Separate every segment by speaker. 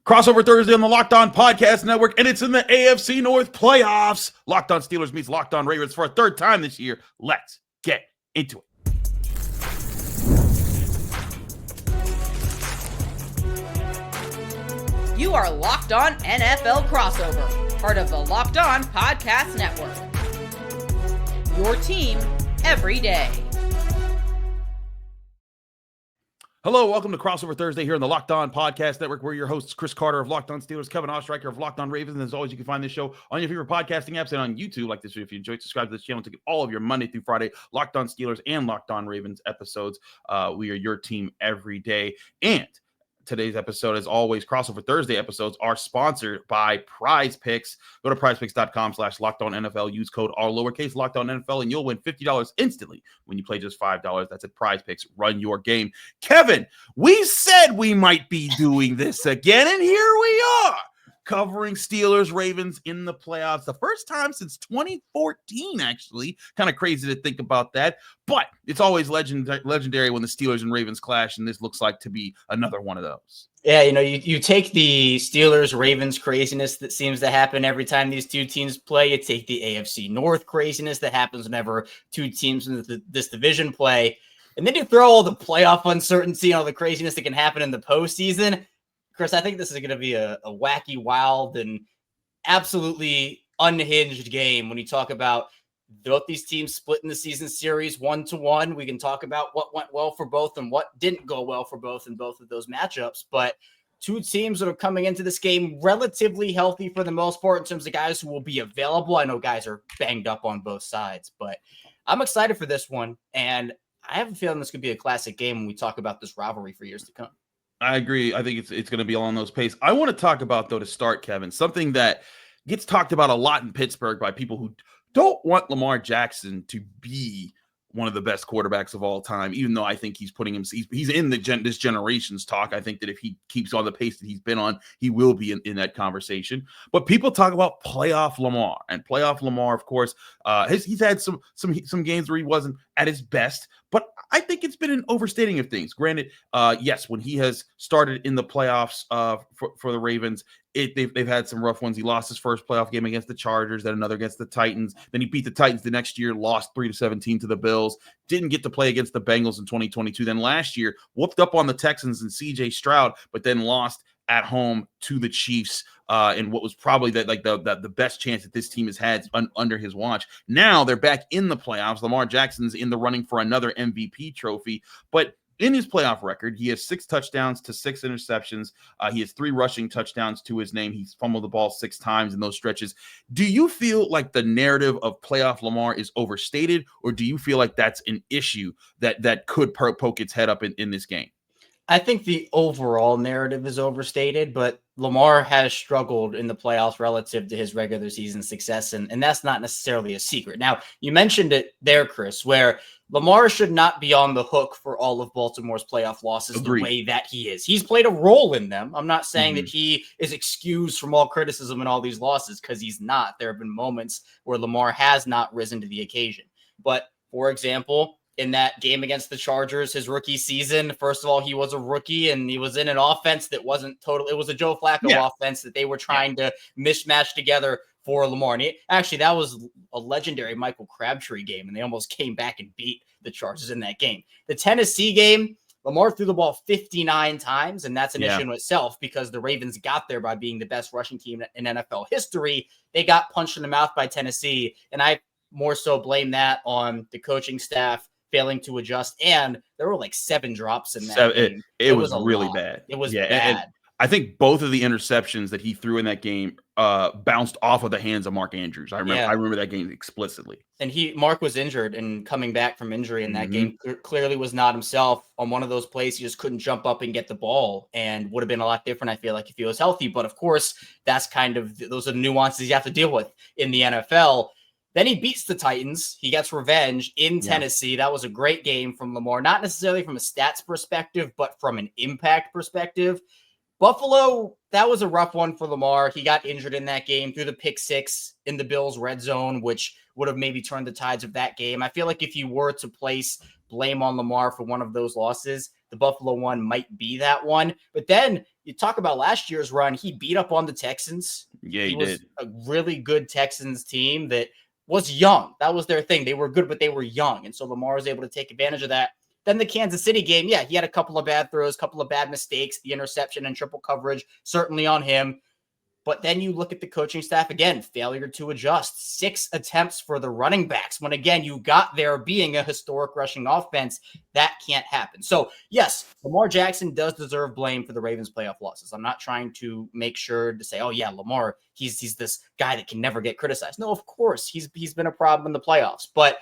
Speaker 1: Crossover Thursday on the Locked On Podcast Network, and it's in the AFC North playoffs. Locked On Steelers meets Locked On Ravens for a third time this year. Let's get into it.
Speaker 2: You are Locked On NFL Crossover, part of the Locked On Podcast Network. Your team every day.
Speaker 1: Hello, welcome to Crossover Thursday here on the Locked On Podcast Network. We're your hosts, Chris Carter of Locked On Steelers, Kevin Oestreicher of Locked On Ravens. And as always, you can find this show on your favorite podcasting apps and on YouTube. Like this video, if you enjoyed, subscribe to this channel to get all of your Monday through Friday Locked On Steelers and Locked On Ravens episodes. We are your team every day. And today's episode, as always, Crossover Thursday episodes are sponsored by Prize Picks. Go to prizepicks.com/LockedOnNFL. Use code R lowercase LockedOnNFL, and you'll win $50 instantly when you play just $5. That's at Prize Picks. Run your game. Kevin, we said we might be doing this again, and here we are, covering Steelers Ravens in the playoffs. The first time since 2014, actually. Kind of crazy to think about that, but it's always legendary when the Steelers and Ravens clash, and this looks like to be another one of those.
Speaker 3: Yeah, you take the Steelers-Ravens craziness that seems to happen every time these two teams play. You take the AFC North craziness that happens whenever two teams in this division play, and then you throw all the playoff uncertainty and all the craziness that can happen in the postseason. Chris, I think this is going to be a wacky, wild, and absolutely unhinged game when you talk about both these teams splitting the season series 1-1. We can talk about what went well for both and what didn't go well for both in both of those matchups. But two teams that are coming into this game relatively healthy for the most part in terms of guys who will be available. I know guys are banged up on both sides, but I'm excited for this one. And I have a feeling this could be a classic game when we talk about this rivalry for years to come.
Speaker 1: I agree. I think it's going to be along those pace. I want to talk about, though, to start, Kevin, something that gets talked about a lot in Pittsburgh by people who don't want Lamar Jackson to be one of the best quarterbacks of all time, even though I think he's putting him, he's in this generation's talk. I think that if he keeps on the pace that he's been on, he will be in that conversation. But people talk about playoff Lamar, and playoff Lamar, of course, he's had some games where he wasn't at his best, but I think it's been an overstating of things. Granted, yes, when he has started in the playoffs for the Ravens, they've had some rough ones. He lost his first playoff game against the Chargers, then another against the Titans. Then he beat the Titans the next year, lost 3-17 to the Bills. Didn't get to play against the Bengals in 2022. Then last year, whooped up on the Texans and C.J. Stroud, but then lost at home to the Chiefs in what was probably the best chance that this team has had under his watch. Now they're back in the playoffs. Lamar Jackson's in the running for another MVP trophy, but in his playoff record, he has 6 touchdowns to 6 interceptions. He has 3 rushing touchdowns to his name. He's fumbled the ball 6 times in those stretches. Do you feel like the narrative of playoff Lamar is overstated, or do you feel like that's an issue that could poke its head up in this game?
Speaker 3: I think the overall narrative is overstated, but Lamar has struggled in the playoffs relative to his regular season success, and that's not necessarily a secret. Now, you mentioned it there, Chris, where Lamar should not be on the hook for all of Baltimore's playoff losses. Agreed. The way that he is. He's played a role in them. I'm not saying that he is excused from all criticism and all these losses, because he's not. There have been moments where Lamar has not risen to the occasion. But, for example, in that game against the Chargers, his rookie season, first of all, he was a rookie and he was in an offense that wasn't total. It was a Joe Flacco offense that they were trying to mishmash together for Lamar. And actually, that was a legendary Michael Crabtree game, and they almost came back and beat the Chargers in that game. The Tennessee game, Lamar threw the ball 59 times, and that's an issue in itself because the Ravens got there by being the best rushing team in NFL history. They got punched in the mouth by Tennessee, and I more so blame that on the coaching staff failing to adjust, and there were like 7 drops in that game.
Speaker 1: It was really bad.
Speaker 3: It was bad.
Speaker 1: And I think both of the interceptions that he threw in that game bounced off of the hands of Mark Andrews. I remember that game explicitly.
Speaker 3: And Mark was injured, and coming back from injury in that game clearly was not himself. On one of those plays, he just couldn't jump up and get the ball, and would have been a lot different, I feel like, if he was healthy. But of course, those are the nuances you have to deal with in the NFL. Then he beats the Titans. He gets revenge in Tennessee. That was a great game from Lamar, not necessarily from a stats perspective, but from an impact perspective. Buffalo, that was a rough one for Lamar. He got injured in that game, threw the pick 6 in the Bills' red zone, which would have maybe turned the tides of that game. I feel like if you were to place blame on Lamar for one of those losses, the Buffalo one might be that one. But then you talk about last year's run, he beat up on the Texans.
Speaker 1: Yeah, he
Speaker 3: was
Speaker 1: did.
Speaker 3: a really good Texans team that was young. That was their thing. They were good, but they were young. And so Lamar was able to take advantage of that. Then the Kansas City game, yeah, he had a couple of bad throws, couple of bad mistakes, the interception and triple coverage, certainly on him. But then you look at the coaching staff again, failure to adjust, 6 attempts for the running backs. When again, you got there being a historic rushing offense, that can't happen. So yes, Lamar Jackson does deserve blame for the Ravens playoff losses. I'm not trying to make sure to say, oh yeah, Lamar, he's this guy that can never get criticized. No, of course, he's been a problem in the playoffs. But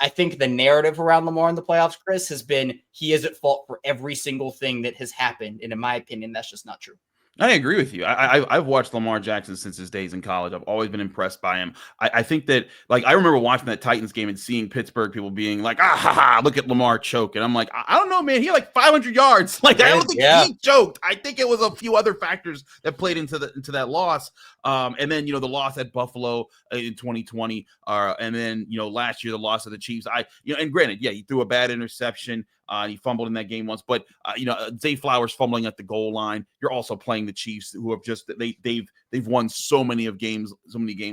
Speaker 3: I think the narrative around Lamar in the playoffs, Chris, has been he is at fault for every single thing that has happened. And in my opinion, that's just not true.
Speaker 1: I agree with you. I've watched Lamar Jackson since his days in college. I've always been impressed by him. I think that, like, I remember watching that Titans game and seeing Pittsburgh people being like, ah, ha, ha, look at Lamar choke. And I'm like, I don't know, man. He had like 500 yards. Like, I don't think he choked. I think it was a few other factors that played into that loss. And then, the loss at Buffalo in 2020. And then, last year, the loss of the Chiefs. And granted, yeah, he threw a bad interception. He fumbled in that game once, but Zay Flowers fumbling at the goal line. You're also playing the Chiefs, who have just they've won so many games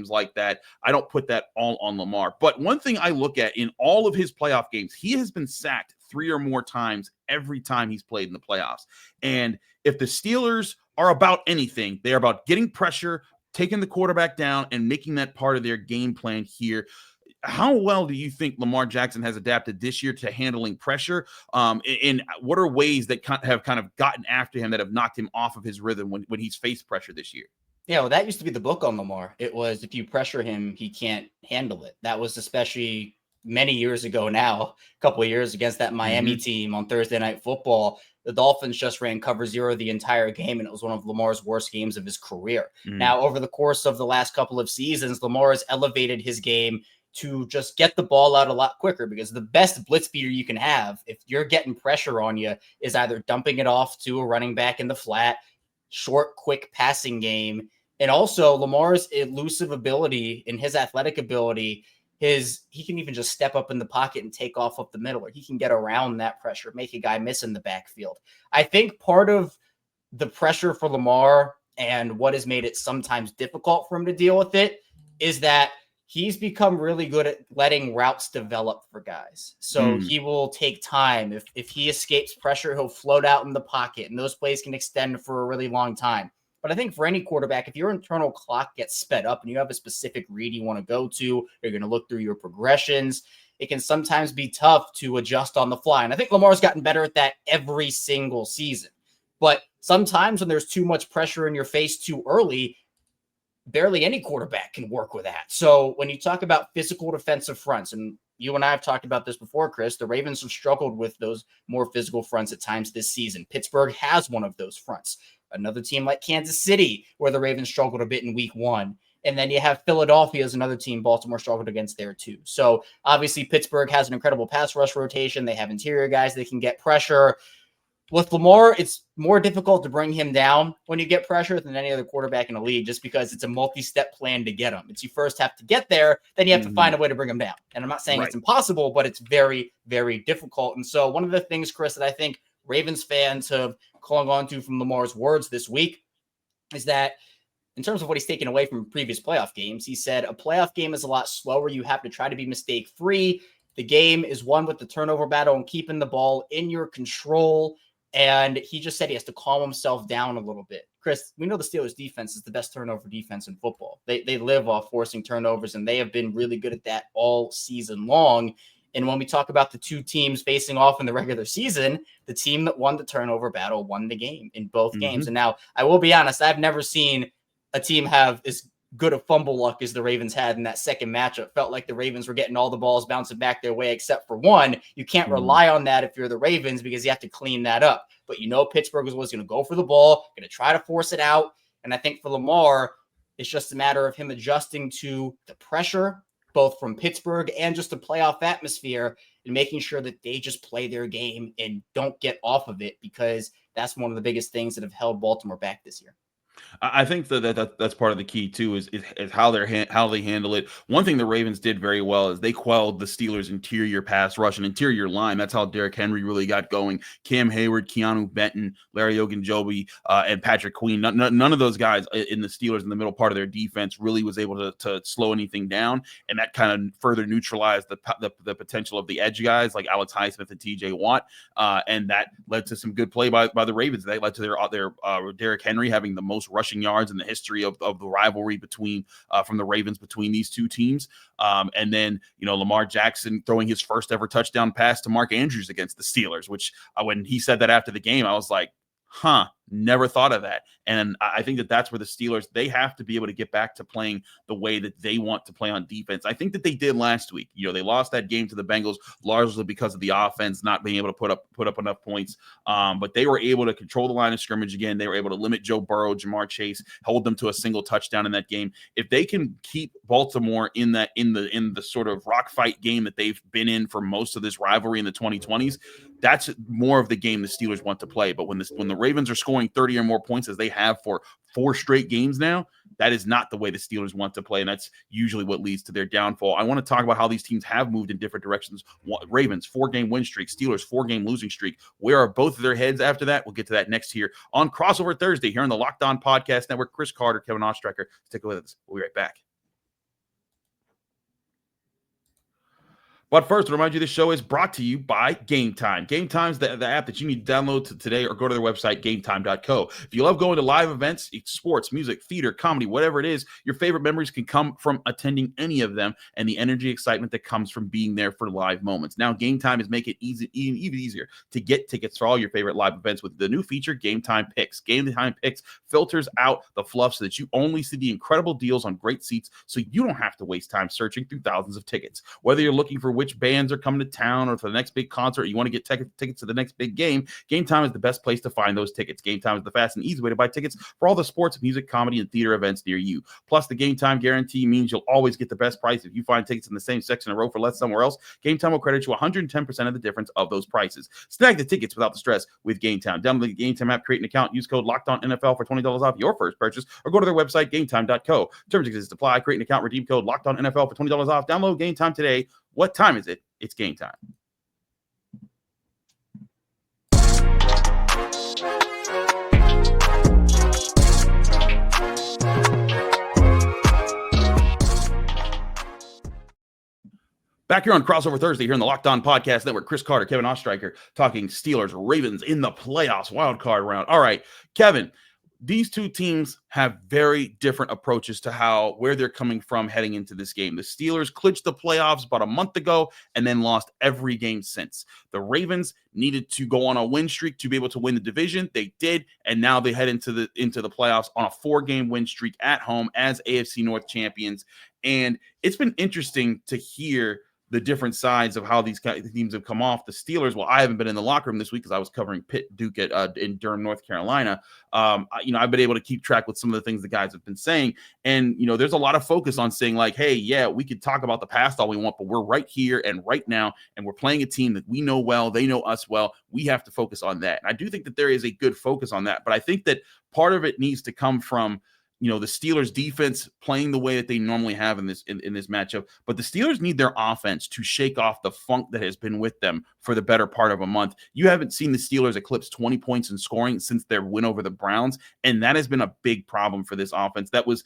Speaker 1: like that. I don't put that all on Lamar. But one thing I look at in all of his playoff games, he has been sacked 3 or more times every time he's played in the playoffs. And if the Steelers are about anything, they are about getting pressure, taking the quarterback down, and making that part of their game plan here. How well do you think Lamar Jackson has adapted this year to handling pressure? And what are ways that have kind of gotten after him that have knocked him off of his rhythm when he's faced pressure this year?
Speaker 3: Yeah, well, that used to be the book on Lamar. It was, if you pressure him, he can't handle it. That was especially many years ago now, a couple of years against that Miami team on Thursday Night Football. The Dolphins just ran cover 0 the entire game, and it was one of Lamar's worst games of his career. Now, over the course of the last couple of seasons, Lamar has elevated his game to just get the ball out a lot quicker, because the best blitz beater you can have, if you're getting pressure on you, is either dumping it off to a running back in the flat, short, quick passing game. And also Lamar's elusive ability and his athletic ability, he can even just step up in the pocket and take off up the middle, or he can get around that pressure, make a guy miss in the backfield. I think part of the pressure for Lamar and what has made it sometimes difficult for him to deal with it is that he's become really good at letting routes develop for guys. So he will take time. If he escapes pressure, he'll float out in the pocket, and those plays can extend for a really long time. But I think for any quarterback, if your internal clock gets sped up and you have a specific read you want to go to, you're going to look through your progressions, it can sometimes be tough to adjust on the fly. And I think Lamar's gotten better at that every single season. But sometimes when there's too much pressure in your face too early, barely any quarterback can work with that. So when you talk about physical defensive fronts, and you and I have talked about this before, Chris, the Ravens have struggled with those more physical fronts at times this season. Pittsburgh has one of those fronts. Another team like Kansas City, where the Ravens struggled a bit in week 1. And then you have Philadelphia as another team Baltimore struggled against there too. So obviously Pittsburgh has an incredible pass rush rotation. They have interior guys that can get pressure. With Lamar, it's more difficult to bring him down when you get pressure than any other quarterback in the league, just because it's a multi-step plan to get him. It's you first have to get there, then you have to find a way to bring him down. And I'm not saying it's impossible, but it's very, very difficult. And so one of the things, Chris, that I think Ravens fans have clung on to from Lamar's words this week is that in terms of what he's taken away from previous playoff games, he said a playoff game is a lot slower. You have to try to be mistake-free. The game is won with the turnover battle and keeping the ball in your control. And he just said he has to calm himself down a little bit. Chris, we know the Steelers defense is the best turnover defense in football. They live off forcing turnovers, and they have been really good at that all season long. And when we talk about the two teams facing off in the regular season, the team that won the turnover battle won the game in both games. And now I will be honest, I've never seen a team have as good a fumble luck as the Ravens had in that second matchup. Felt like the Ravens were getting all the balls bouncing back their way except for one. You can't rely on that if you're the Ravens, because you have to clean that up. But Pittsburgh was going to go for the ball, going to try to force it out. And I think for Lamar, it's just a matter of him adjusting to the pressure, both from Pittsburgh and just the playoff atmosphere, and making sure that they just play their game and don't get off of it, because that's one of the biggest things that have held Baltimore back this year.
Speaker 1: I think that's part of the key too is how how they handle it. One thing the Ravens did very well is they quelled the Steelers' interior pass rush and interior line. That's how Derrick Henry really got going. Cam Heyward, Keanu Benton, Larry Ogunjobi, and Patrick Queen. None of those guys in the Steelers in the middle part of their defense really was able to slow anything down, and that kind of further neutralized the potential of the edge guys like Alex Highsmith and T.J. Watt, and that led to some good play by the Ravens. That led to their Derrick Henry having the most rushing yards in the history of the rivalry between from the Ravens between these two teams. And then, Lamar Jackson throwing his first ever touchdown pass to Mark Andrews against the Steelers, which when he said that after the game, I was like, never thought of that. And I think that's where the Steelers, they have to be able to get back to playing the way that they want to play on defense. I think that they did last week. They lost that game to the Bengals largely because of the offense not being able to put up enough points. But they were able to control the line of scrimmage again. They were able to limit Joe Burrow, Jamar Chase, hold them to a single touchdown in that game. If they can keep Baltimore in the sort of rock fight game that they've been in for most of this rivalry in the 2020s, that's more of the game the Steelers want to play. But when the Ravens are scoring 30 or more points as they have for 4 straight games now, that is not the way the Steelers want to play, and that's usually what leads to their downfall. I want to talk about how these teams have moved in different directions. Ravens, 4-game win streak. Steelers, 4-game losing streak. Where are both of their heads after that? We'll get to that next here on Crossover Thursday here on the Locked On Podcast Network. Chris Carter, Kevin Oestreicher. Stick with us. We'll be right back. But first, to remind you, this show is brought to you by Game Time. Game Time is the app that you need to download today or go to their website, gametime.co. If you love going to live events, sports, music, theater, comedy, whatever it is, your favorite memories can come from attending any of them and the energy, excitement that comes from being there for live moments. Now, Game Time is making it even easier to get tickets for all your favorite live events with the new feature, Game Time Picks. Game Time Picks filters out the fluff so that you only see the incredible deals on great seats so you don't have to waste time searching through thousands of tickets. Whether you're looking for which bands are coming to town or for the next big concert, or you want to get tickets to the next big game, Game Time is the best place to find those tickets. Game Time is the fast and easy way to buy tickets for all the sports, music, comedy, and theater events near you. Plus, the Game Time guarantee means you'll always get the best price. If you find tickets in the same section in a row for less somewhere else, Game Time will credit you 110% of the difference of those prices. Snag the tickets without the stress with Game Time. Download the Game Time app, create an account, use code LOCKEDONNFL for $20 off your first purchase, or go to their website, gametime.co. Terms and conditions apply. Create an account, redeem code LOCKEDONNFL for $20 off. Download Game Time today. What time is it? It's game time. Back here on Crossover Thursday here in the Locked On Podcast Network, Chris Carter, Kevin Oestreicher, talking Steelers, Ravens in the playoffs wild card round. All right, Kevin, these two teams have very different approaches to where they're coming from heading into this game. The Steelers clinched the playoffs about a month ago and then lost every game since. The Ravens needed to go on a win streak to be able to win the division. They did, and now they head into the playoffs on a 4-game win streak at home as AFC North champions. And it's been interesting to hear the different sides of how these teams have come off. The Steelers, well, I haven't been in the locker room this week because I was covering Pitt Duke in Durham, North Carolina. I've been able to keep track with some of the things the guys have been saying. And, there's a lot of focus on saying like, hey, yeah, we could talk about the past all we want, but we're right here and right now, and we're playing a team that we know well. They know us well. We have to focus on that. And I do think that there is a good focus on that, but I think that part of it needs to come from the Steelers defense playing the way that they normally have in this matchup, but the Steelers need their offense to shake off the funk that has been with them for the better part of a month. You haven't seen the Steelers eclipse 20 points in scoring since their win over the Browns, and that has been a big problem for this offense. That was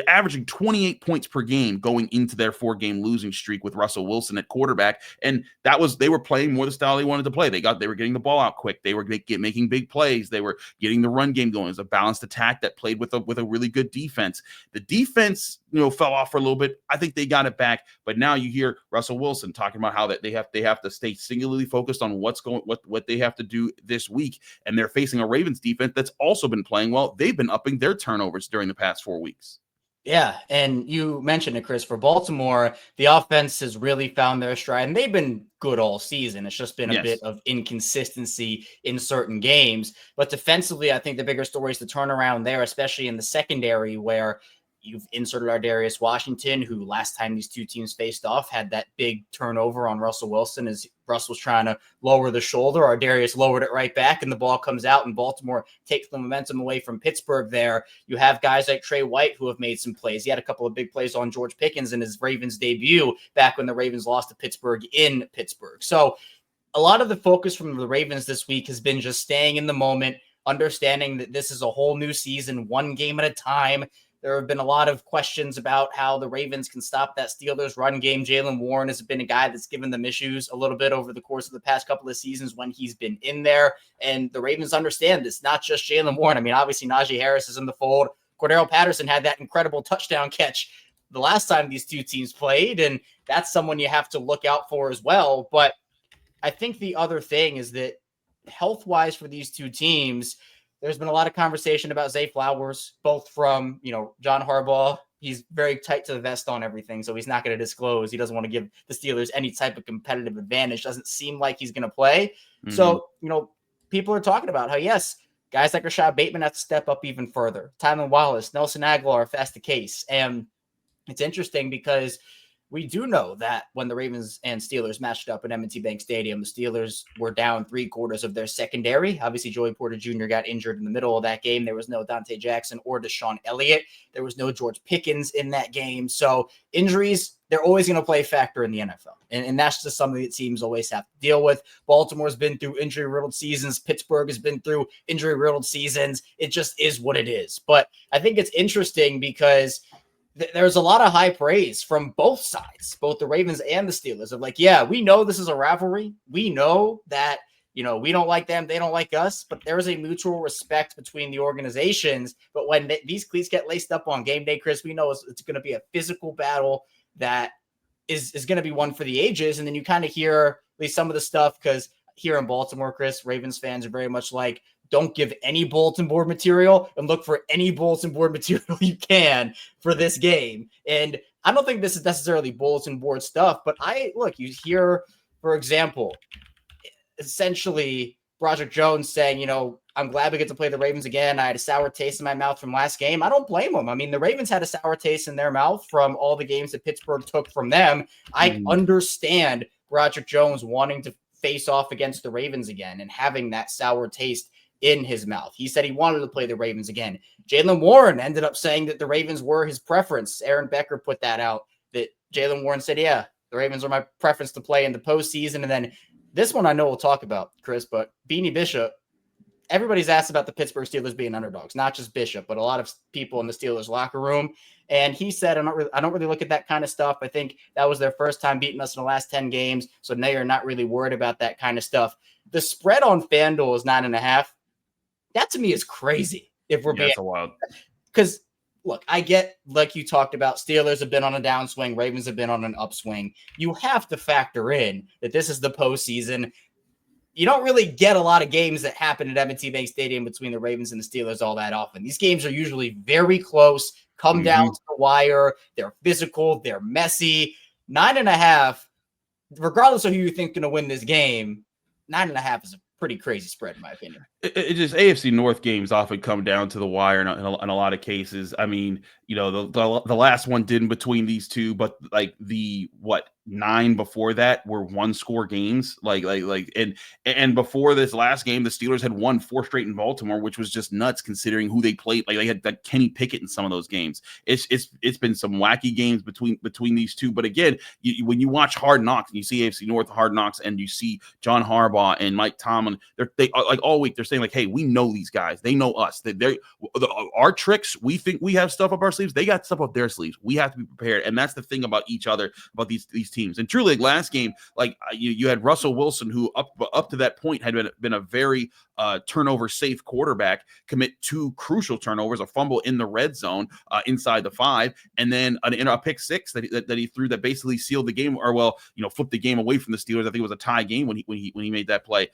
Speaker 1: averaging 28 points per game going into their 4-game losing streak with Russell Wilson at quarterback. And they were playing more the style they wanted to play. They were getting the ball out quick. They were making big plays. They were getting the run game going. It was a balanced attack that played with a really good defense. The defense, fell off for a little bit. I think they got it back, but now you hear Russell Wilson talking about how that they have to stay singularly focused on what they have to do this week. And they're facing a Ravens defense that's also been playing well. They've been upping their turnovers during the past 4 weeks.
Speaker 3: Yeah, and you mentioned it, Chris. For Baltimore, the offense has really found their stride, and they've been good all season. It's just been a bit of inconsistency in certain games. But defensively, I think the bigger story is the turnaround there, especially in the secondary, where you've inserted Ardarius Washington, who last time these two teams faced off had that big turnover on Russell Wilson as Russ was trying to lower the shoulder. Ardarius lowered it right back, and the ball comes out, and Baltimore takes the momentum away from Pittsburgh there. You have guys like Trey White who have made some plays. He had a couple of big plays on George Pickens in his Ravens debut back when the Ravens lost to Pittsburgh in Pittsburgh. So a lot of the focus from the Ravens this week has been just staying in the moment, understanding that this is a whole new season, one game at a time. There have been a lot of questions about how the Ravens can stop that Steelers run game. Jaylen Warren has been a guy that's given them issues a little bit over the course of the past couple of seasons when he's been in there. And the Ravens understand this, not just Jaylen Warren. I mean, obviously Najee Harris is in the fold. Cordero Patterson had that incredible touchdown catch the last time these two teams played, and that's someone you have to look out for as well. But I think the other thing is that health-wise for these two teams, there's been a lot of conversation about Zay Flowers, both from, John Harbaugh. He's very tight to the vest on everything, so he's not going to disclose. He doesn't want to give the Steelers any type of competitive advantage. Doesn't seem like he's going to play. Mm-hmm. So, people are talking about how, yes, guys like Rashad Bateman have to step up even further. Tylan Wallace, Nelson Aguilar, if that's the case. And it's interesting because we do know that when the Ravens and Steelers matched up at M&T Bank Stadium, the Steelers were down 3/4 of their secondary. Obviously, Joey Porter Jr. got injured in the middle of that game. There was no Dante Jackson or Deshaun Elliott. There was no George Pickens in that game. So injuries, they're always going to play a factor in the NFL. And that's just something that teams always have to deal with. Baltimore's been through injury-riddled seasons. Pittsburgh has been through injury-riddled seasons. It just is what it is. But I think it's interesting because there's a lot of high praise from both sides, both the Ravens and the Steelers, of like, yeah, we know this is a rivalry. We know that, we don't like them. They don't like us, but there is a mutual respect between the organizations. But when these cleats get laced up on game day, Chris, we know it's going to be a physical battle that is going to be one for the ages. And then you kind of hear at least some of the stuff, because here in Baltimore, Chris, Ravens fans are very much like, don't give any bulletin board material and look for any bulletin board material you can for this game. And I don't think this is necessarily bulletin board stuff, but you hear, for example, essentially Broderick Jones saying, I'm glad we get to play the Ravens again. I had a sour taste in my mouth from last game. I don't blame them. I mean, the Ravens had a sour taste in their mouth from all the games that Pittsburgh took from them. I understand Broderick Jones wanting to face off against the Ravens again and having that sour taste in his mouth. He said he wanted to play the Ravens again. Jaylen Warren ended up saying that the Ravens were his preference. Aaron Becker put that out, that Jaylen Warren said, yeah, the Ravens are my preference to play in the postseason. And then this one I know we'll talk about, Chris, but Beanie Bishop, everybody's asked about the Pittsburgh Steelers being underdogs, not just Bishop, but a lot of people in the Steelers locker room. And he said, I don't really look at that kind of stuff. I think that was their first time beating us in the last 10 games. So now you're not really worried about that kind of stuff. The spread on FanDuel is 9.5. That to me is crazy. If we're being
Speaker 1: wild,
Speaker 3: because look, I get, like you talked about, Steelers have been on a downswing, Ravens have been on an upswing. You have to factor in that this is the postseason. You don't really get a lot of games that happen at M&T Bank Stadium between the Ravens and the Steelers all that often. These games are usually very close, come down to the wire. They're physical, they're messy. 9.5, regardless of who you think is going to win this game, 9.5 is a pretty crazy spread in my opinion.
Speaker 1: It just, AFC North games often come down to the wire in a lot of cases. I mean, the last one didn't between these two, but like the 9 before that were 1-score games. And before this last game, the Steelers had won 4 straight in Baltimore, which was just nuts considering who they played. Like they had that Kenny Pickett in some of those games. It's been some wacky games between these two. But again, when you watch Hard Knocks and you see AFC North Hard Knocks and you see John Harbaugh and Mike Tomlin, they like all week they're saying like, hey, we know these guys. They know us. Our tricks, we think we have stuff up our sleeves. They got stuff up their sleeves. We have to be prepared. And that's the thing about each other, about these teams. And truly, last game, you had Russell Wilson, who up to that point had been a very turnover safe quarterback, commit 2 crucial turnovers, a fumble in the red zone inside the 5, and then a pick 6 that he threw that basically sealed the game, or flipped the game away from the Steelers. I think it was a tie game when he made that play.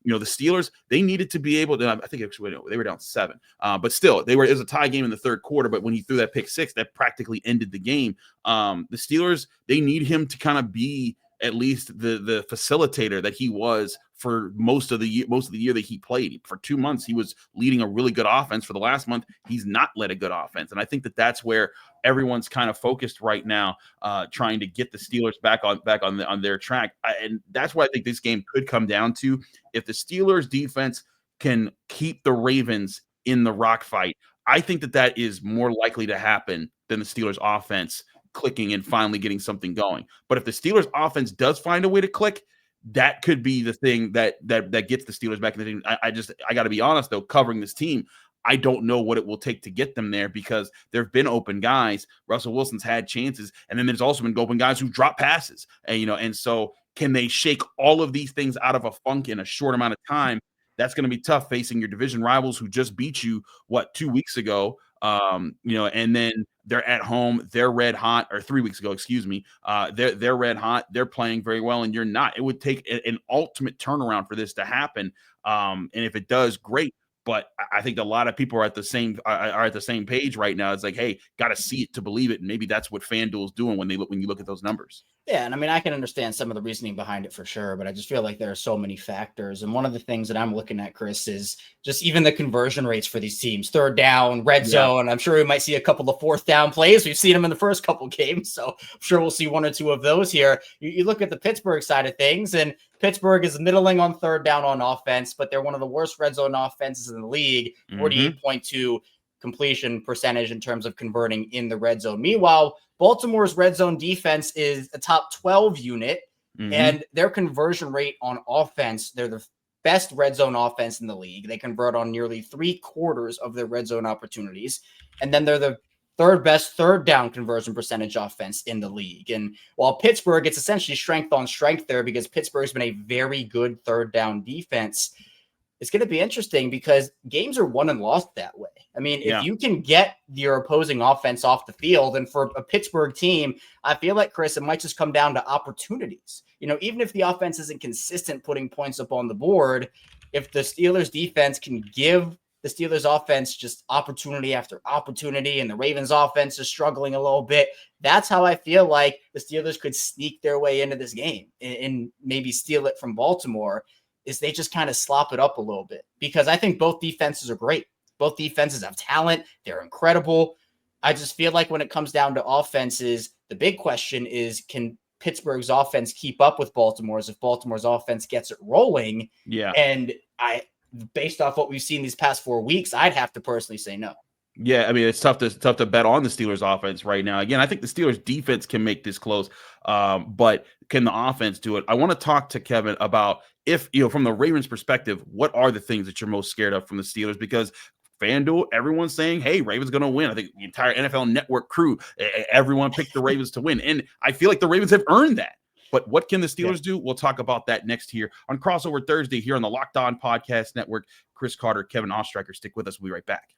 Speaker 1: The Steelers, they needed to be able to, I think actually they were down 7, but still it was a tie game in the third quarter. But when he threw that pick 6, that practically ended the game. The Steelers, they need him to kind of be at least the facilitator that he was for most of the year that he played. For 2 months, he was leading a really good offense. For the last month, he's not led a good offense. And I think that's where everyone's kind of focused right now, trying to get the Steelers back on their track. And that's why I think this game could come down to. If the Steelers defense can keep the Ravens in the rock fight, I think that is more likely to happen than the Steelers offense clicking and finally getting something going. But if the Steelers offense does find a way to click, that could be the thing that gets the Steelers back in the team. I got to be honest though, covering this team, I don't know what it will take to get them there, because there have been open guys. Russell Wilson's had chances, and then there's also been open guys who drop passes. And so can they shake all of these things out of a funk in a short amount of time? That's going to be tough, facing your division rivals who just beat you 2 weeks ago. And then they're at home, they're red hot, or 3 weeks ago, excuse me. They're red hot, they're playing very well, and you're not. It would take an ultimate turnaround for this to happen. And if it does, great. But I think a lot of people are at the same page right now. It's like, hey, got to see it to believe it. And maybe that's what FanDuel's doing when you look at those numbers.
Speaker 3: Yeah, and I mean, I can understand some of the reasoning behind it for sure, but I just feel like there are so many factors. And one of the things that I'm looking at, Chris, is just even the conversion rates for these teams. Third down, red zone. I'm sure we might see a couple of fourth down plays. We've seen them in the first couple games, so I'm sure we'll see one or two of those here. You look at the Pittsburgh side of things, and Pittsburgh is middling on third down on offense, but they're one of the worst red zone offenses in the league, 48.2 completion percentage in terms of converting in the red zone. Meanwhile, Baltimore's red zone defense is a top 12 unit, and their conversion rate on offense, they're the best red zone offense in the league. They convert on nearly 3/4 of their red zone opportunities. And then they're the third best third down conversion percentage offense in the league. And while Pittsburgh, it's essentially strength on strength there, because Pittsburgh's been a very good third down defense. It's going to be interesting because games are won and lost that way. I mean, if you can get your opposing offense off the field, and for a Pittsburgh team, I feel like, Chris, it might just come down to opportunities. Even if the offense isn't consistent putting points up on the board, if the Steelers defense can give the Steelers offense just opportunity after opportunity, and the Ravens offense is struggling a little bit, that's how I feel like the Steelers could sneak their way into this game and maybe steal it from Baltimore, is they just kind of slop it up a little bit. Because I think both defenses are great. Both defenses have talent. They're incredible. I just feel like when it comes down to offenses, the big question is, can Pittsburgh's offense keep up with Baltimore's if Baltimore's offense gets it rolling?
Speaker 1: Yeah.
Speaker 3: And based off what we've seen these past 4 weeks, I'd have to personally say no.
Speaker 1: Yeah, I mean, it's tough to bet on the Steelers offense right now. Again, I think the Steelers defense can make this close, but can the offense do it? I want to talk to Kevin about, if from the Ravens perspective, what are the things that you're most scared of from the Steelers? Because FanDuel, everyone's saying, hey, Ravens going to win. I think the entire NFL Network crew, everyone picked the Ravens to win. And I feel like the Ravens have earned that. But what can the Steelers do? We'll talk about that next here on Crossover Thursday here on the Locked On Podcast Network. Chris Carter, Kevin Oestreicher, stick with us. We'll be right back.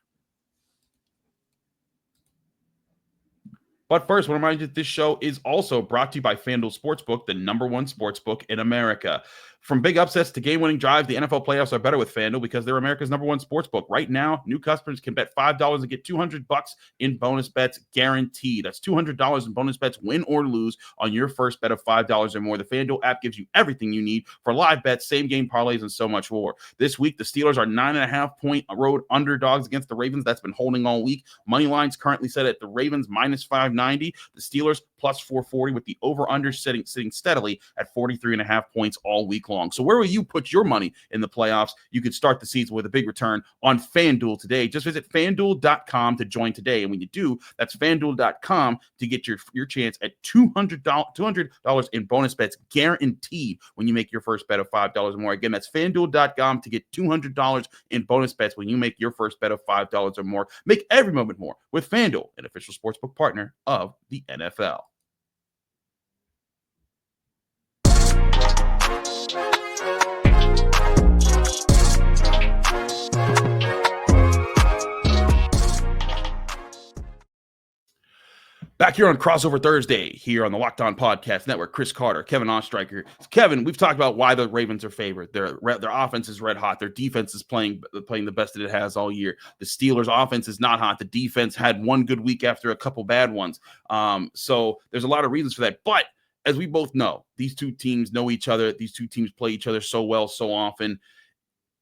Speaker 1: But first, I want to remind you that this show is also brought to you by FanDuel Sportsbook, the #1 sportsbook in America. From big upsets to game-winning drives, the NFL playoffs are better with FanDuel because they're America's #1 sportsbook. Right now, new customers can bet $5 and get $200 in bonus bets guaranteed. That's $200 in bonus bets, win or lose, on your first bet of $5 or more. The FanDuel app gives you everything you need for live bets, same-game parlays, and so much more. This week, the Steelers are 9.5-point road underdogs against the Ravens. That's been holding all week. Money line's currently set at the Ravens -590. The Steelers +440, with the over-under sitting steadily at 43.5 points all week long. So where will you put your money in the playoffs? You could start the season with a big return on FanDuel today. Just visit FanDuel.com to join today. And when you do, that's FanDuel.com to get your chance at $200 in bonus bets guaranteed when you make your first bet of $5 or more. Again, that's FanDuel.com to get $200 in bonus bets when you make your first bet of $5 or more. Make every moment more with FanDuel, an official sportsbook partner of the NFL. Back here on Crossover Thursday, here on the Locked On Podcast Network, Chris Carter, Kevin Oestreicher. Kevin, we've talked about why the Ravens are favored. Their offense is red hot. Their defense is playing the best that it has all year. The Steelers' offense is not hot. The defense had one good week after a couple bad ones. So there's a lot of reasons for that. But as we both know, these two teams know each other. These two teams play each other so well, so often.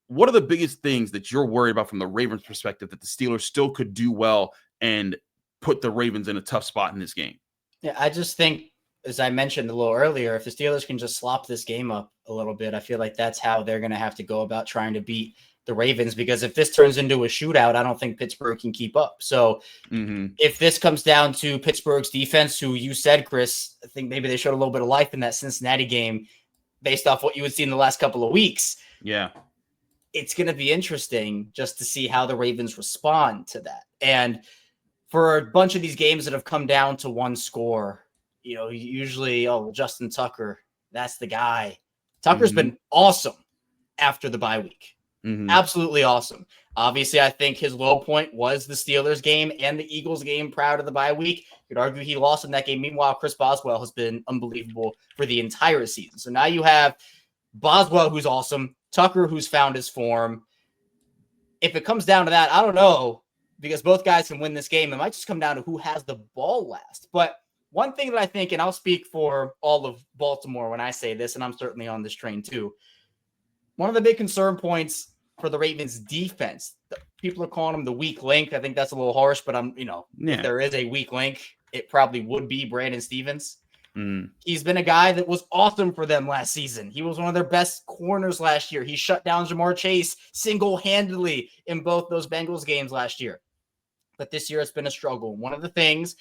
Speaker 1: What are the biggest things that you're worried about from the Ravens' perspective that the Steelers still could do well and put the Ravens in a tough spot in this game?
Speaker 3: Yeah, I just think, as I mentioned a little earlier, if the Steelers can just slop this game up a little bit, I feel like that's how they're going to have to go about trying to beat the Ravens, because if this turns into a shootout, I don't think Pittsburgh can keep up. So if this comes down to Pittsburgh's defense, who you said, Chris, I think maybe they showed a little bit of life in that Cincinnati game based off what you would see in the last couple of weeks.
Speaker 1: Yeah.
Speaker 3: It's going to be interesting just to see how the Ravens respond to that. And for a bunch of these games that have come down to one score, usually, Justin Tucker, that's the guy. Tucker's been awesome after the bye week. Absolutely awesome. Obviously, I think his low point was the Steelers game and the Eagles game prior to the bye week. You could argue he lost in that game. Meanwhile, Chris Boswell has been unbelievable for the entire season. So now you have Boswell, who's awesome, Tucker, who's found his form. If it comes down to that, I don't know, because both guys can win this game. It might just come down to who has the ball last. But one thing that I think, and I'll speak for all of Baltimore when I say this, and I'm certainly on this train too, one of the big concern points for the Ravens defense, people are calling them the weak link. I think that's a little harsh, but if there is a weak link, it probably would be Brandon Stevens. He's been a guy that was awesome for them last season. He was one of their best corners last year. He shut down Jamar Chase single-handedly in both those Bengals games last year. But this year it's been a struggle. One of the things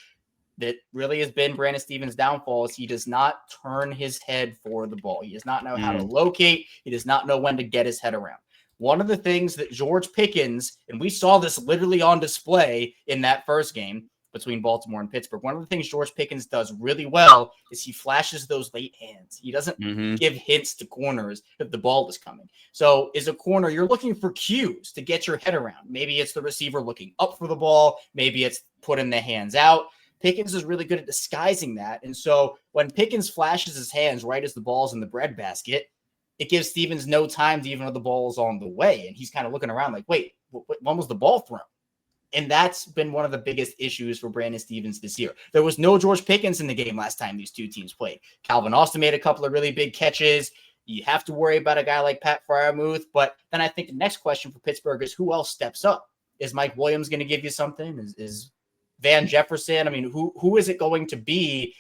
Speaker 3: that really has been Brandon Stevens' downfall is he does not turn his head for the ball. He does not know how to locate. He does not know when to get his head around. One of the things that George Pickens, and we saw this literally on display in that first game between Baltimore and Pittsburgh, one of the things George Pickens does really well is he flashes those late hands. He doesn't give hints to corners if the ball is coming. So as a corner, you're looking for cues to get your head around. Maybe it's the receiver looking up for the ball. Maybe it's putting the hands out. Pickens is really good at disguising that. And so when Pickens flashes his hands right as the ball's in the breadbasket, it gives Stevens no time to even know the ball's on the way. And he's kind of looking around like, wait, when was the ball thrown? And that's been one of the biggest issues for Brandon Stevens this year. There was no George Pickens in the game last time these two teams played. Calvin Austin made a couple of really big catches. You have to worry about a guy like Pat Freiermuth. But then I think the next question for Pittsburgh is who else steps up? Is Mike Williams going to give you something? Is Van Jefferson? I mean, who is it going to be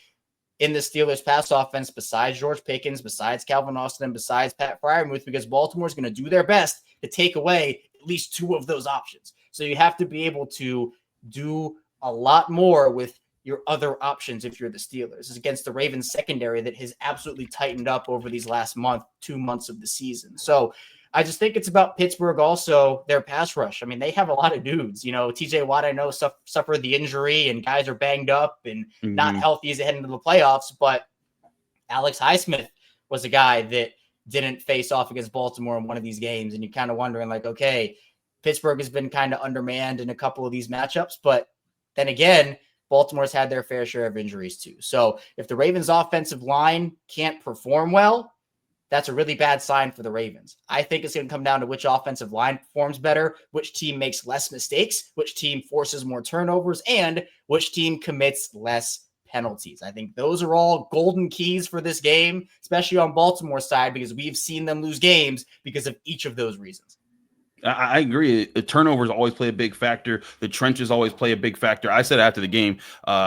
Speaker 3: in the Steelers pass offense besides George Pickens, besides Calvin Austin, and besides Pat Freiermuth? Because Baltimore is going to do their best to take away at least two of those options. So you have to be able to do a lot more with your other options if you're the Steelers. It's against the Ravens secondary that has absolutely tightened up over these last 2 months of the season. So I just think it's about Pittsburgh also, their pass rush. I mean, they have a lot of dudes. TJ Watt, I know, suffered the injury and guys are banged up and not healthy as they head into the playoffs. But Alex Highsmith was a guy that didn't face off against Baltimore in one of these games. And you're kind of wondering, like, okay, Pittsburgh has been kind of undermanned in a couple of these matchups. But then again, Baltimore's had their fair share of injuries too. So if the Ravens' offensive line can't perform well, that's a really bad sign for the Ravens. I think it's going to come down to which offensive line performs better, which team makes less mistakes, which team forces more turnovers, and which team commits less penalties. I think those are all golden keys for this game, especially on Baltimore's side, because we've seen them lose games because of each of those reasons.
Speaker 1: I agree. The turnovers always play a big factor. The trenches always play a big factor. I said after the game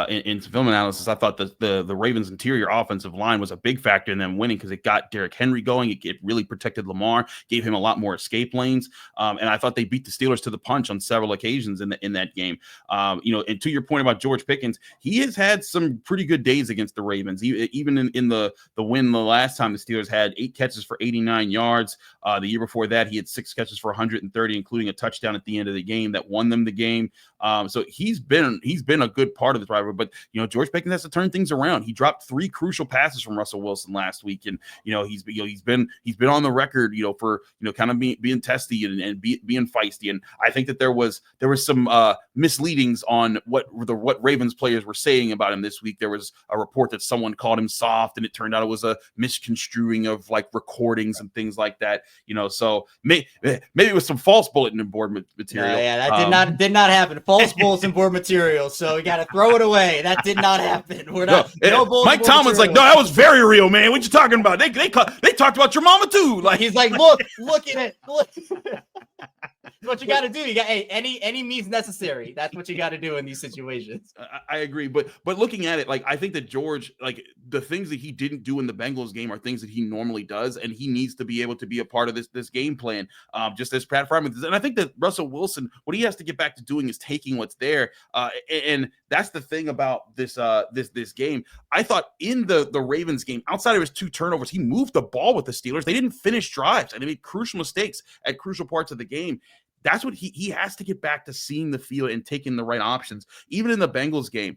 Speaker 1: in film analysis, I thought the Ravens' interior offensive line was a big factor in them winning because it got Derrick Henry going. It really protected Lamar, gave him a lot more escape lanes. And I thought they beat the Steelers to the punch on several occasions in that game. And to your point about George Pickens, he has had some pretty good days against the Ravens. Even in the win the last time, the Steelers had 8 catches for 89 yards. The year before that, he had 6 catches for 130, including a touchdown at the end of the game that won them the game. So he's been a good part of this rivalry. But George Pickens has to turn things around. He dropped 3 crucial passes from Russell Wilson last week, and he's been on the record for kind of being testy and being feisty. And I think that there was some misleadings on what Ravens players were saying about him this week. There was a report that someone called him soft, and it turned out it was a misconstruing of like recordings and things like that. So maybe it was some some false bulletin board material.
Speaker 3: Yeah, that did not happen. False bulletin board material. So we got to throw it away. That did not happen. We're not.
Speaker 1: Mike Tomlin's like, no, that was very real, man. What you talking about? They talked about your mama too. Like
Speaker 3: he's like, look at it. Look. That's what you got to do. You got any means necessary. That's what you got to do in these situations.
Speaker 1: I agree, but looking at it, like I think that George, like the things that he didn't do in the Bengals game are things that he normally does, and he needs to be able to be a part of this game plan. Just as Pat Fryman does. And I think that Russell Wilson, what he has to get back to doing is taking what's there, and that's the thing about this game. I thought in the Ravens game, outside of his 2 turnovers, he moved the ball with the Steelers. They didn't finish drives, and they made crucial mistakes at crucial parts of the game. That's what he has to get back to seeing the field and taking the right options. Even in the Bengals game,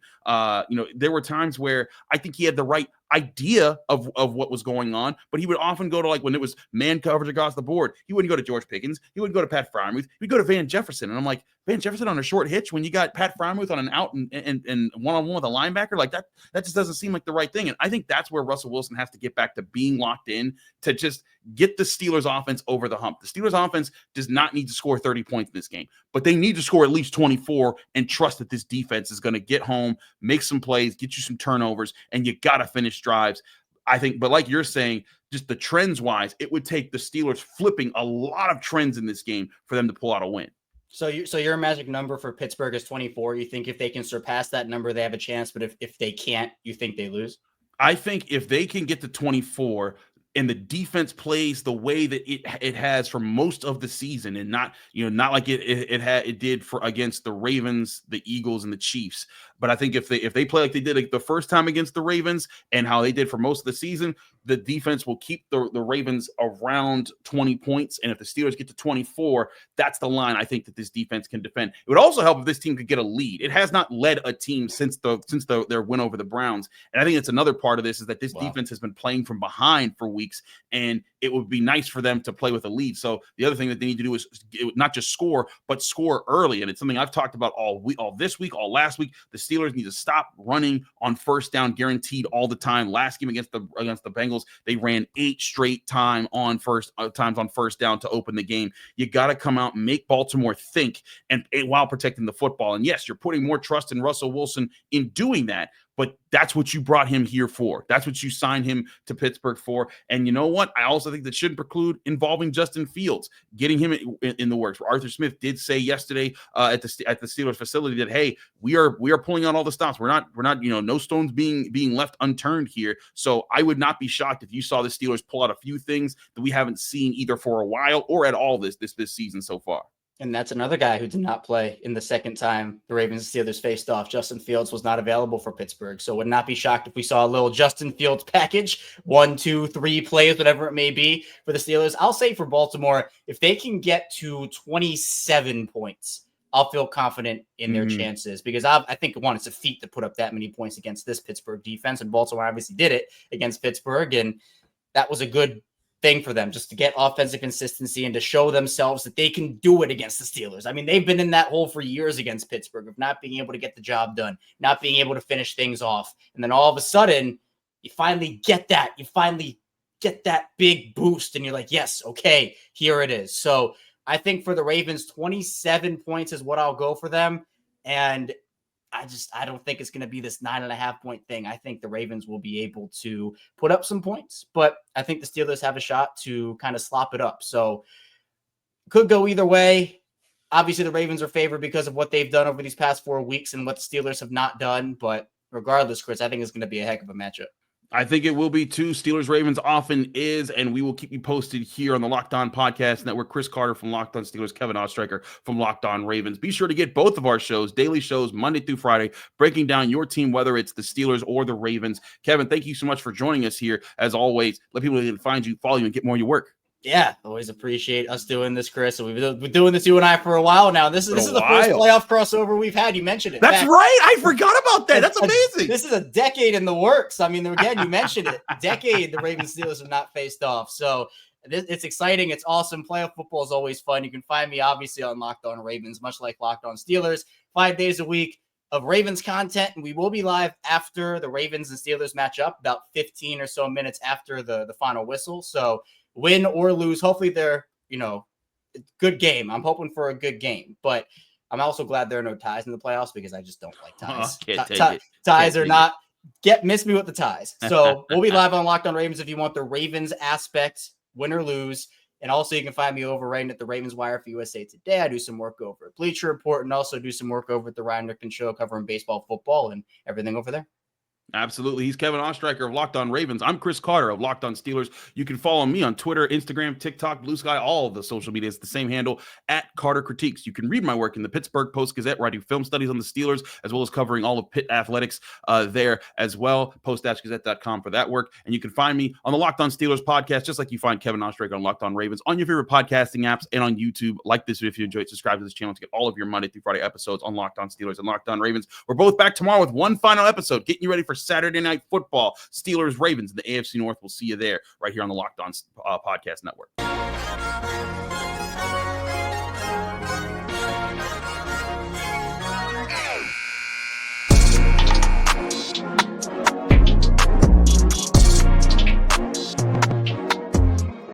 Speaker 1: there were times where I think he had the right idea of what was going on, but he would often go to, like, when it was man coverage across the board, he wouldn't go to George Pickens, he wouldn't go to Pat Freiermuth, he'd go to Van Jefferson. And I'm like, Van Jefferson on a short hitch when you got Pat Freiermuth on an out and one-on-one with a linebacker, like that just doesn't seem like the right thing. And I think that's where Russell Wilson has to get back to being locked in to just get the Steelers offense over the hump. The Steelers offense does not need to score 30 points in this game, but they need to score at least 24 and trust that this defense is going to get home, make some plays, get you some turnovers, and you got to finish drives. I think, but like you're saying, just the trends wise, it would take the Steelers flipping a lot of trends in this game for them to pull out a win.
Speaker 3: So your magic number for Pittsburgh is 24. You think if they can surpass that number, they have a chance, but if they can't, you think they lose?
Speaker 1: I think if they can get to 24 and the defense plays the way that it has for most of the season, and not like it did for against the Ravens, the Eagles, and the Chiefs. But I think if they play like they did like the first time against the Ravens and how they did for most of the season, the defense will keep the Ravens around 20 points. And if the Steelers get to 24, that's the line I think that this defense can defend. It would also help if this team could get a lead. It has not led a team since their win over the Browns. And I think that's another part of this, is that this defense has been playing from behind for weeks, and it would be nice for them to play with a lead. So the other thing that they need to do is not just score, but score early. And it's something I've talked about all this week, all last week. The Steelers need to stop running on first down guaranteed all the time. Last game against the Bengals, they ran 8 straight times on first down to open the game. You got to come out and make Baltimore think, and while protecting the football. And yes, you're putting more trust in Russell Wilson in doing that, but that's what you brought him here for. That's what you signed him to Pittsburgh for. And you know what? I also think that shouldn't preclude involving Justin Fields, getting him in the works. Arthur Smith did say yesterday at the Steelers facility that, hey, we are pulling out all the stops. We're not no stones being left unturned here. So I would not be shocked if you saw the Steelers pull out a few things that we haven't seen either for a while or at all this season so far.
Speaker 3: And that's another guy who did not play in the second time the Ravens and Steelers faced off. Justin Fields was not available for Pittsburgh. So would not be shocked if we saw a little Justin Fields package, 1, 2, 3 plays, whatever it may be for the Steelers. I'll say for Baltimore, if they can get to 27 points, I'll feel confident in their chances, because I think, one, it's a feat to put up that many points against this Pittsburgh defense. And Baltimore obviously did it against Pittsburgh. And that was a good thing for them, just to get offensive consistency and to show themselves that they can do it against the Steelers. I mean, they've been in that hole for years against Pittsburgh of not being able to get the job done, not being able to finish things off. And then all of a sudden, you finally get that. You finally get that big boost, and you're like, yes, okay, here it is. So I think for the Ravens, 27 points is what I'll go for them. And I don't think it's going to be this 9.5 point thing. I think the Ravens will be able to put up some points, but I think the Steelers have a shot to kind of slop it up. So could go either way. Obviously the Ravens are favored because of what they've done over these past 4 weeks and what the Steelers have not done. But regardless, Chris, I think it's going to be a heck of a matchup.
Speaker 1: I think it will be too. Steelers-Ravens often is, and we will keep you posted here on the Locked On Podcast Network. Chris Carter from Locked On Steelers, Kevin Oestreicher from Locked On Ravens. Be sure to get both of our shows, daily shows, Monday through Friday, breaking down your team, whether it's the Steelers or the Ravens. Kevin, thank you so much for joining us here. As always, let people find you, follow you, and get more of your work.
Speaker 3: Yeah, always appreciate us doing this, Chris. We've been doing this, you and I, for a while now. This is the first playoff crossover we've had. You mentioned it.
Speaker 1: That's right. I forgot about that. That's amazing.
Speaker 3: This is a decade in the works. I mean, again, you mentioned it. Decade the Ravens Steelers have not faced off. So it's exciting. It's awesome. Playoff football is always fun. You can find me, obviously, on Locked On Ravens, much like Locked On Steelers, 5 days a week of Ravens content. And we will be live after the Ravens and Steelers match up, about 15 or so minutes after the final whistle. So win or lose, hopefully they're, good game. I'm hoping for a good game, but I'm also glad there are no ties in the playoffs because I just don't like ties. Ties are not miss me with the ties. So we'll be live on Locked On Ravens if you want the Ravens aspect, win or lose. And also you can find me over writing at the Ravens Wire for USA Today. I do some work over at Bleacher Report and also do some work over at the Ryan Rickman Show covering baseball, football, and everything over there.
Speaker 1: Absolutely. He's Kevin Oestreicher of Locked On Ravens. I'm Chris Carter of Locked On Steelers. You can follow me on Twitter, Instagram, TikTok, Blue Sky, all of the social media. It's the same handle, at Carter Critiques. You can read my work in the Pittsburgh Post-Gazette, where I do film studies on the Steelers, as well as covering all of Pitt athletics there as well. Post-Gazette.com for that work. And you can find me on the Locked On Steelers podcast, just like you find Kevin Oestreicher on Locked On Ravens, on your favorite podcasting apps and on YouTube. Like this video if you enjoy it. Subscribe to this channel to get all of your Monday through Friday episodes on Locked On Steelers and Locked On Ravens. We're both back tomorrow with one final episode, getting you ready for Saturday Night Football, Steelers, Ravens in the AFC North. We'll see you there right here on the Locked On Podcast Network.